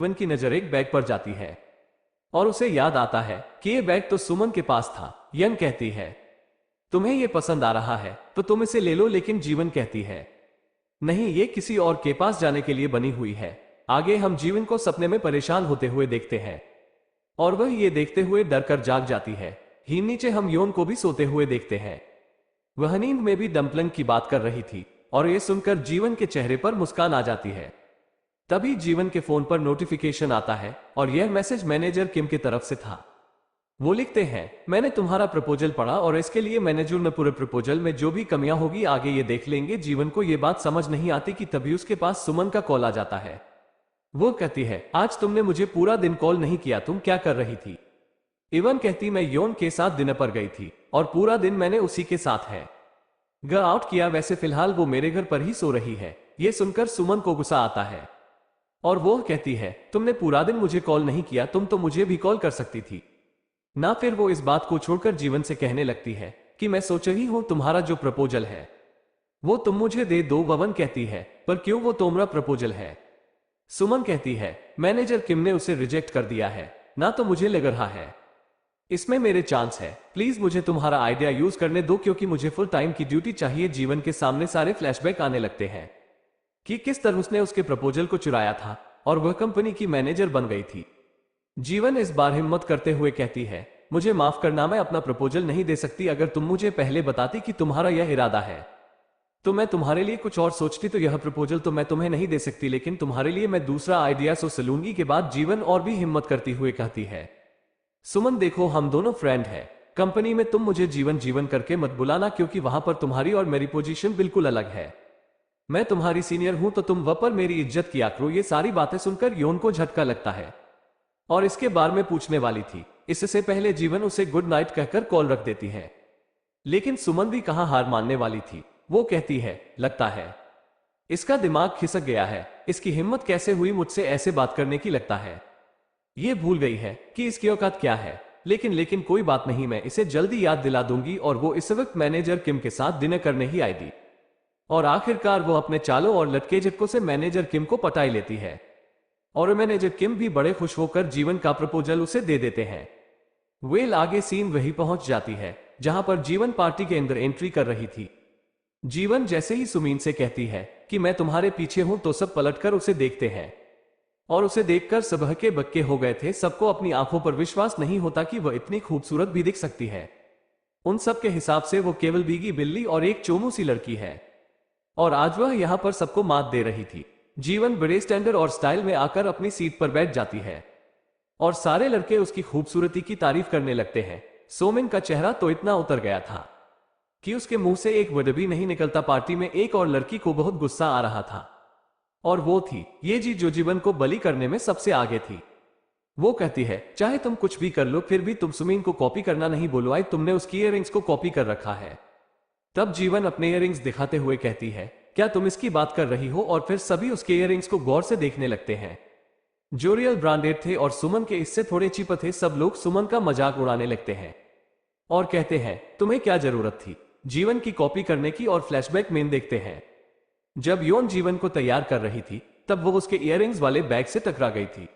जीवन की नजर एक बैग पर जाती है और उसे याद आता है कि ये बैग तो सुमन के पास था। यन कहती है, तुम्हें ये पसंद आ रहा है तो तुम इसे ले लो, लेकिन जीवन कहती है, नहीं, ये किसी और के पास जाने के लिए बनी हुई है। आगे हम जीवन को सपने में परेशान होते हुए देखते हैं और वह ये देखते हुए डर कर जाग जाती है। ही नीचे हम योन को भी सोते हुए देखते हैं। वह नींद में भी डम्पलिंग की बात कर रही थी और यह सुनकर जीवन के चेहरे पर मुस्कान आ जाती है। तभी जीवन के फोन पर नोटिफिकेशन आता है और यह मैसेज मैनेजर किम की तरफ से था। वो लिखते हैं, मैंने तुम्हारा प्रपोजल पढ़ा और इसके लिए मैनेजर ने पूरे प्रपोजल में जो भी कमियां होगी आगे ये देख लेंगे। जीवन को ये बात समझ नहीं आती कि तभी उसके पास सुमन का कॉल आ जाता है। वो कहती है, आज तुमने मुझे पूरा दिन कॉल नहीं किया, तुम क्या कर रही थी? इवन कहती, मैं योन के साथ डिनर पर गई थी और पूरा दिन मैंने उसी के साथ है ग आउट किया। वैसे फिलहाल वो मेरे घर पर ही सो रही है। ये सुनकर सुमन को गुस्सा आता है और वो कहती है, तुमने पूरा दिन मुझे कॉल नहीं किया, तुम तो मुझे भी कॉल कर सकती थी ना। फिर वो इस बात को छोड़कर जीवन से कहने लगती है कि मैं सोच रही हूं तुम्हारा जो प्रपोजल है वो तुम मुझे दे दो। ववन कहती है, पर क्यों, वो तुम्हारा प्रपोजल है। सुमन कहती है, मैनेजर किम ने उसे रिजेक्ट कर दिया है ना, तो मुझे लग रहा है इसमें मेरे चांस है। प्लीज मुझे तुम्हारा आइडिया यूज करने दो क्योंकि मुझे फुल टाइम की ड्यूटी चाहिए। जीवन के सामने सारे फ्लैशबैक आने लगते हैं कि किस तरह उसने उसके प्रपोजल को चुराया था और वह कंपनी की मैनेजर बन गई थी। जीवन इस बार हिम्मत करते हुए कहती है, मुझे माफ करना, मैं अपना प्रपोजल नहीं दे सकती। अगर तुम मुझे पहले बताती कि तुम्हारा यह इरादा है तो मैं तुम्हारे लिए कुछ और सोचती, तो यह प्रपोजल तो मैं तुम्हें नहीं दे सकती, लेकिन तुम्हारे लिए मैं दूसरा आइडिया सोच लूंगी। के बाद जीवन और भी हिम्मत करती हुए कहती है, सुमन देखो, हम दोनों फ्रेंड हैं। कंपनी में तुम मुझे जीवन जीवन करके मत बुलाना क्योंकि वहां पर तुम्हारी और मेरी पोजीशन बिल्कुल अलग है। मैं तुम्हारी सीनियर हूं तो तुम वह पर मेरी इज्जत किया करो। ये सारी बातें सुनकर योन को झटका लगता है और इसके बारे में पूछने वाली थी। इससे पहले जीवन उसे गुड नाइट कहकर कॉल रख देती है, लेकिन सुमन भी कहां हार मानने वाली थी। वो कहती है, लगता है इसका दिमाग खिसक गया है, इसकी हिम्मत कैसे हुई मुझसे ऐसे बात करने की। लगता है ये भूल गई है कि इसकी औकात क्या है। लेकिन कोई बात नहीं, मैं इसे जल्दी याद दिला दूंगी। और वो इस वक्त मैनेजर किम के साथ डिनर करने ही आई थी और आखिरकार वो अपने चालों और लटके झटकों से मैनेजर किम को पटा ही लेती है और मैनेजर किम भी बड़े खुश होकर जीवन का प्रपोजल उसे दे देते हैं। वेल आगे सीन वही पहुंच जाती है जहां पर जीवन पार्टी के अंदर एंट्री कर रही थी। जीवन जैसे ही सुमीन से कहती है कि मैं तुम्हारे पीछे हूं तो सब पलटकर उसे देखते हैं और उसे देखकर सब हक्के बक्के हो गए थे। सबको अपनी आंखों पर विश्वास नहीं होता कि वह इतनी खूबसूरत भी दिख सकती है। उन सब के हिसाब से वो केवल बीगी बिल्ली और एक चोमू सी लड़की है और आज वह यहां पर सबको मात दे रही थी। जीवन बड़े स्टैंडर्ड और स्टाइल में आकर अपनी सीट पर बैठ जाती है और सारे लड़के उसकी खूबसूरती की तारीफ करने लगते हैं। सोमिन का चेहरा तो इतना उतर गया था कि उसके मुंह से एक वर्ड भी नहीं निकलता। पार्टी में एक और लड़की को बहुत गुस्सा आ रहा था और वो थी ये जी, जो जीवन को बलि करने में सबसे आगे थी। वो कहती है, चाहे तुम कुछ भी कर लो फिर भी तुम सुमीन को कॉपी करना नहीं बोलो। आई तुमने उसकी इयररिंग्स को कॉपी कर रखा है। तब जीवन अपने इयररिंग्स दिखाते हुए कहती है, क्या तुम इसकी बात कर रही हो? और फिर सभी उसके इयररिंग्स को गौर से देखने लगते हैं जो रियल ब्रांडेड थे और सुमन के इससे थोड़े चीप थे। सब लोग सुमन का मजाक उड़ाने लगते हैं और कहते हैं, तुम्हें क्या जरूरत थी जीवन की कॉपी करने की। और फ्लैशबैक में देखते हैं जब योन जीवन को तैयार कर रही थी तब वो उसके इयररिंग्स वाले बैग से टकरा गई थी।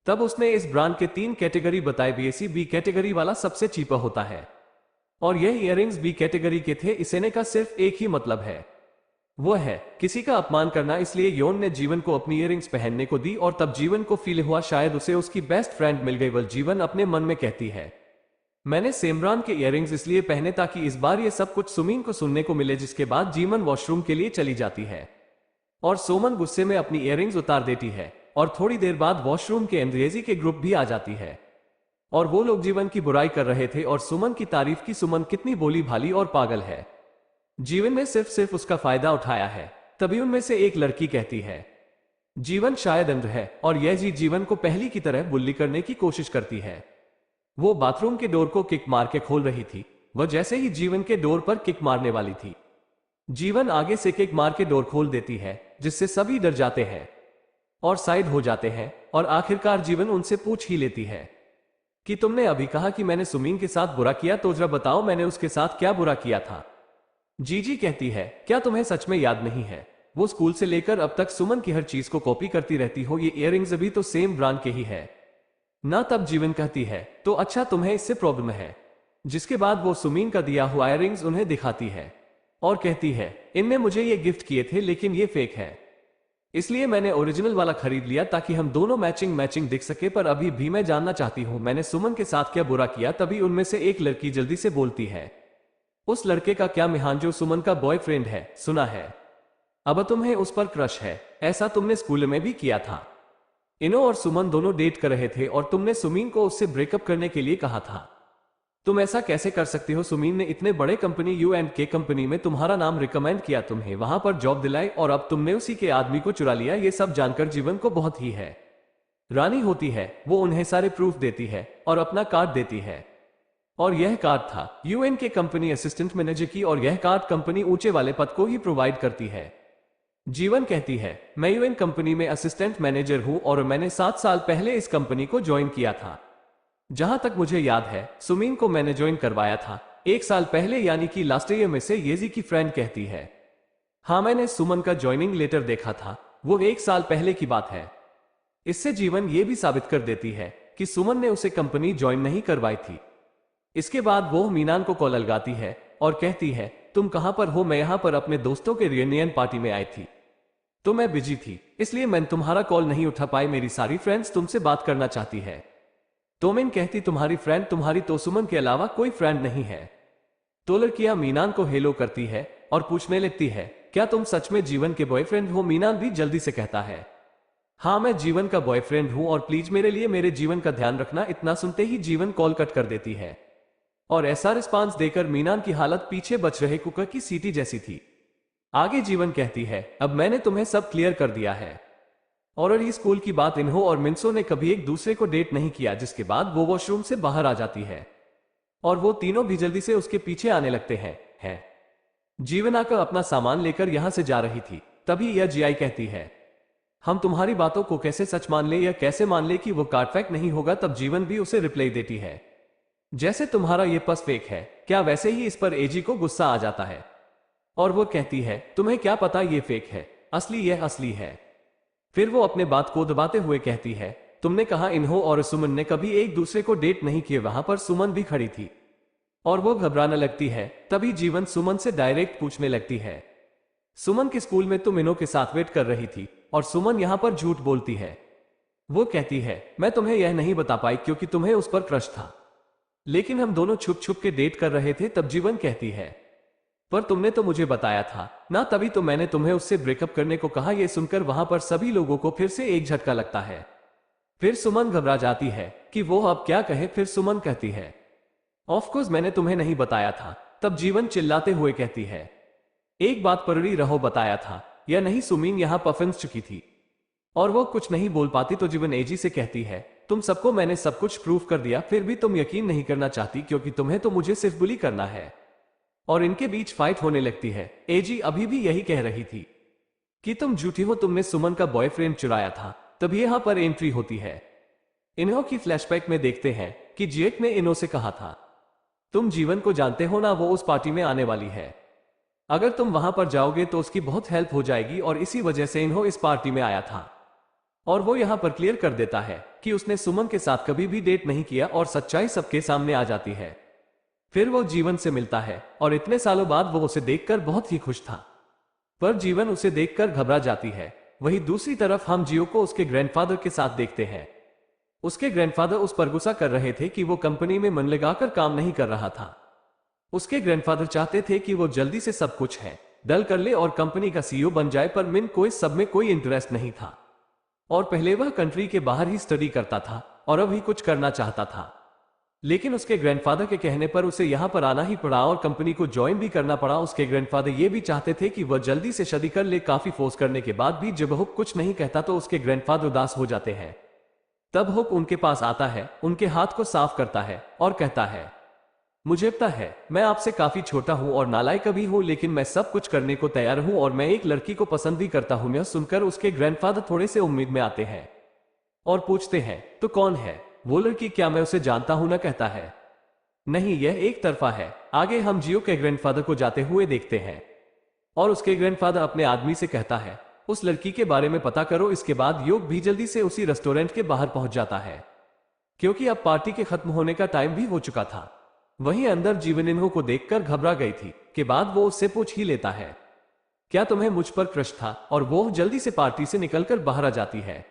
तब उसने इस ब्रांड के 3 कैटेगरी बताए। बीएसी बी कैटेगरी वाला सबसे चीपा होता है और यह इयररिंग्स बी कैटेगरी के थे। इसने का सिर्फ एक ही मतलब है, वो है किसी का अपमान करना। इसलिए योन ने जीवन को अपनी इयररिंग्स पहनने को दी और तब जीवन को फील हुआ शायद उसे उसकी बेस्ट फ्रेंड मिल गई। वह जीवन अपने मन में कहती है, मैंने सेम ब्रांड के इयररिंग्स इसलिए पहने ताकि इस बार ये सब कुछ सुमीन को सुनने को मिले। जिसके बाद जीवन वॉशरूम के लिए चली जाती है और सोमन गुस्से में अपनी इयररिंग्स उतार देती है और थोड़ी देर बाद वॉशरूम के अंग्रेजी के ग्रुप भी आ जाती है और वो लोग जीवन की बुराई कर रहे थे और सुमन की तारीफ की। सुमन कितनी भोली भाली और पागल है, जीवन ने सिर्फ उसका फायदा उठाया है। तभी उनमें से एक लड़की कहती है, जीवन शायद अंध है और यह जी जीवन को पहली की तरह बुल्ली करने की कोशिश करती है। वो बाथरूम के डोर को किक मार के खोल रही थी। वह जैसे ही जीवन के डोर पर किक मारने वाली थी, जीवन आगे से किक मार के डोर खोल देती है जिससे सभी डर जाते हैं और साइड हो जाते हैं और आखिरकार जीवन उनसे पूछ ही लेती है कि तुमने अभी कहा कि मैंने सुमीन के साथ बुरा किया, तो जरा बताओ मैंने उसके साथ क्या बुरा किया था। जीजी कहती है, क्या तुम्हें सच में याद नहीं है? वो स्कूल से लेकर अब तक सुमन की हर चीज को कॉपी करती रहती हो, ये इयररिंग्स अभी तो सेम ब्रांड के ही है ना। तब जीवन कहती है तो अच्छा तुम्हें इससे प्रॉब्लम है। जिसके बाद वो सुमीन का दिया हुआ इयररिंग्स उन्हें दिखाती है और कहती है इनने मुझे ये गिफ्ट किए थे लेकिन ये फेक है, इसलिए मैंने ओरिजिनल वाला खरीद लिया ताकि हम दोनों मैचिंग मैचिंग दिख सके। पर अभी भी मैं जानना चाहती हूं मैंने सुमन के साथ क्या बुरा किया। तभी उनमें से एक लड़की जल्दी से बोलती है उस लड़के का क्या मिहान जो सुमन का बॉयफ्रेंड है, सुना है अब तुम्हें उस पर क्रश है, ऐसा तुमने स्कूल में भी किया था। इनो और सुमन दोनों डेट कर रहे थे और तुमने सुमीन को उससे ब्रेकअप करने के लिए कहा था। तुम ऐसा कैसे कर सकती हो? सुमीन ने इतने बड़े कंपनी U&K कंपनी में तुम्हारा नाम रिकमेंड किया, तुम्हें वहां पर जॉब दिलाई और अब तुमने उसी के आदमी को चुरा लिया। ये सब जानकर जीवन को बहुत ही है रानी होती है। वो उन्हें सारे प्रूफ देती है और अपना कार्ड देती है और यह कार्ड था U&K कंपनी असिस्टेंट मैनेजर की और यह कार्ड कंपनी ऊंचे वाले पद को ही प्रोवाइड करती है। जीवन कहती है मैं UN कंपनी में असिस्टेंट मैनेजर हूं और मैंने 7 साल पहले इस कंपनी को ज्वाइन किया था। जहां तक मुझे याद है सुमीन को मैंने ज्वाइन करवाया था 1 साल पहले, यानी कि लास्ट ईयर में से। येजी की फ्रेंड कहती है हाँ मैंने सुमन का ज्वाइनिंग लेटर देखा था, वो 1 साल पहले की बात है। इससे जीवन ये भी साबित कर देती है कि सुमन ने उसे कंपनी ज्वाइन नहीं करवाई थी। इसके बाद वो मीनान को कॉल लगाती है और कहती है तुम कहां पर हो? मैं यहां पर अपने दोस्तों के रियूनियन पार्टी में आई थी, तो मैं बिजी थी इसलिए मैं तुम्हारा कॉल नहीं उठा पाई। मेरी सारी फ्रेंड्स तुमसे बात करना चाहती है। तोमिन कहती तुम्हारी फ्रेंड? तुम्हारी तो सुमन के अलावा कोई फ्रेंड नहीं है। तो लड़कियां मीनान को हेलो करती है और पूछने लगती है क्या तुम सच में जीवन के बॉयफ्रेंड हो? मीनान भी जल्दी से कहता है हाँ मैं जीवन का बॉयफ्रेंड हूं और प्लीज मेरे लिए मेरे जीवन का ध्यान रखना। इतना सुनते ही जीवन कॉल कट कर देती है और ऐसा रिस्पांस देकर मीनान की हालत पीछे बच रहे कुकर की सीटी जैसी थी। आगे जीवन कहती है अब मैंने तुम्हें सब क्लियर कर दिया है और ये स्कूल की बात इन्हो और मिंसो ने कभी एक दूसरे को डेट नहीं किया। जिसके बाद वो वॉशरूम से बाहर आ जाती है और वो तीनों भी जल्दी से उसके पीछे आने लगते हैं। जीवन आकर अपना सामान लेकर यहां से जा रही थी तभी यह जीआई कहती है हम तुम्हारी बातों को कैसे सच मान ले या कैसे मान ले कि वो कार्ड फेक नहीं होगा। तब जीवन भी उसे रिप्लाई देती है जैसे तुम्हारा ये पस फेक है क्या? वैसे ही इस पर एजी को गुस्सा आ जाता है और वो कहती है तुम्हें क्या पता ये फेक है, असली यह असली है। फिर वो अपने बात को दबाते हुए कहती है तुमने कहा इन्हो और सुमन ने कभी एक दूसरे को डेट नहीं किए। वहां पर सुमन भी खड़ी थी और वो घबराने लगती है। तभी जीवन सुमन से डायरेक्ट पूछने लगती है सुमन के स्कूल में तुम इन्हो के साथ वेट कर रही थी और सुमन यहां पर झूठ बोलती है। वो कहती है मैं तुम्हें यह नहीं बता पाई क्योंकि तुम्हें उस पर क्रश था, लेकिन हम दोनों छुप छुप के डेट कर रहे थे। तब जीवन कहती है पर तुमने तो मुझे बताया था ना, तभी तो मैंने तुम्हें उससे ब्रेकअप करने को कहा। यह सुनकर वहां पर सभी लोगों को फिर से एक झटका लगता है। फिर सुमन घबरा जाती है कि वो अब क्या कहे। फिर सुमन कहती है ऑफ कोर्स मैंने तुम्हें नहीं बताया था। तब जीवन चिल्लाते हुए कहती है एक बात पकड़ी रहो, बताया था या नहीं? सुमीन यहां पर फंस चुकी थी और वो कुछ नहीं बोल पाती तो जीवन एजी से कहती है तुम सबको मैंने सब कुछ प्रूफ कर दिया, फिर भी तुम यकीन नहीं करना चाहती क्योंकि तुम्हें तो मुझे सिर्फ बुली करना है। और इनके बीच फाइट होने लगती है। एजी अभी भी यही कह रही थी कि तुम झूठी हो, तुमने सुमन का बॉयफ्रेंड चुराया था। तभी यहां पर एंट्री होती है। इन्हो की फ्लैशबैक में देखते हैं कि जेक ने इन्हो से कहा था तुम जीवन को जानते हो ना, वो उस पार्टी में आने वाली है। अगर तुम वहां पर जाओगे तो उसकी बहुत हेल्प हो जाएगी और इसी वजह से इन्हो इस पार्टी में आया था। और वो यहां पर क्लियर कर देता है कि उसने सुमन के साथ कभी भी डेट नहीं किया और सच्चाई सबके सामने आ जाती है। फिर वो जीवन से मिलता है और इतने सालों बाद वो उसे देखकर बहुत ही खुश था, पर जीवन उसे देखकर घबरा जाती है। वहीं दूसरी तरफ हम जियो को उसके ग्रैंडफादर के साथ देखते हैं। उसके ग्रैंडफादर उस पर गुस्सा कर रहे थे कि वो कंपनी में मन लगाकर काम नहीं कर रहा था। उसके ग्रैंडफादर चाहते थे कि वो जल्दी से सब कुछ है डल कर ले और कंपनी का सीईओ बन जाए, पर मिन को इस सब में कोई इंटरेस्ट नहीं था और पहले वह कंट्री के बाहर ही स्टडी करता था और अभी कुछ करना चाहता था। लेकिन उसके ग्रैंडफादर के कहने पर उसे यहां पर आना ही पड़ा और कंपनी को ज्वाइन भी करना पड़ा। उसके ग्रैंडफादर ये भी चाहते थे कि वह जल्दी से शादी कर ले। काफी फोर्स करने के बाद भी जब हुक कुछ नहीं कहता तो उसके ग्रैंडफादर उदास हो जाते हैं। तब हुक उनके पास आता है, उनके हाथ को साफ करता है और कहता है मुझे पता है मैं आपसे काफी छोटा हूं और नालायक भी हूं, लेकिन मैं सब कुछ करने को तैयार हूं और मैं एक लड़की को पसंद भी करता हूं। यह सुनकर उसके ग्रैंडफादर थोड़े से उम्मीद में आते हैं और पूछते हैं तो कौन है वो लड़की, क्या मैं उसे जानता हूं ना? कहता है नहीं, यह एक तरफा है। आगे हम जियो के ग्रैंडफादर को जाते हुए देखते हैं और उसके ग्रैंडफादर अपने आदमी से कहता है, उस लड़की के बारे में पता करो। इसके बाद योग भी जल्दी से उसी रेस्टोरेंट के बाहर पहुंच जाता है, क्योंकि अब पार्टी के खत्म होने का टाइम भी हो चुका था। वहीं अंदर जीवन इन्हो को देखकर घबरा गई थी। के बाद वो उससे पूछ ही लेता है, क्या तुम्हें मुझ पर क्रश था? और वो जल्दी से पार्टी से निकलकर बाहर आ जाती है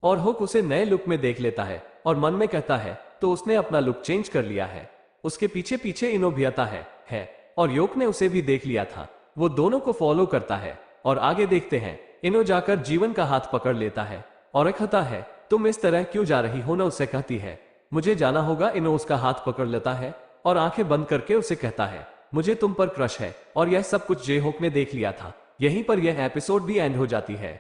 और हुक उसे नए लुक में देख लेता है और मन में कहता है, तो उसने अपना लुक चेंज कर लिया है। उसके पीछे पीछे इनो भी आता है और योक ने उसे भी देख लिया था। वो दोनों को फॉलो करता है और आगे देखते हैं। इनो जाकर जीवन का हाथ पकड़ लेता है और कहता है, तुम इस तरह क्यों जा रही हो? ना उससे कहती है, मुझे जाना होगा। इनो उसका हाथ पकड़ लेता है और आंखें बंद करके उसे कहता है, मुझे तुम पर क्रश है। और यह सब कुछ जे होक ने देख लिया था। यहीं पर यह एपिसोड भी एंड हो जाती है।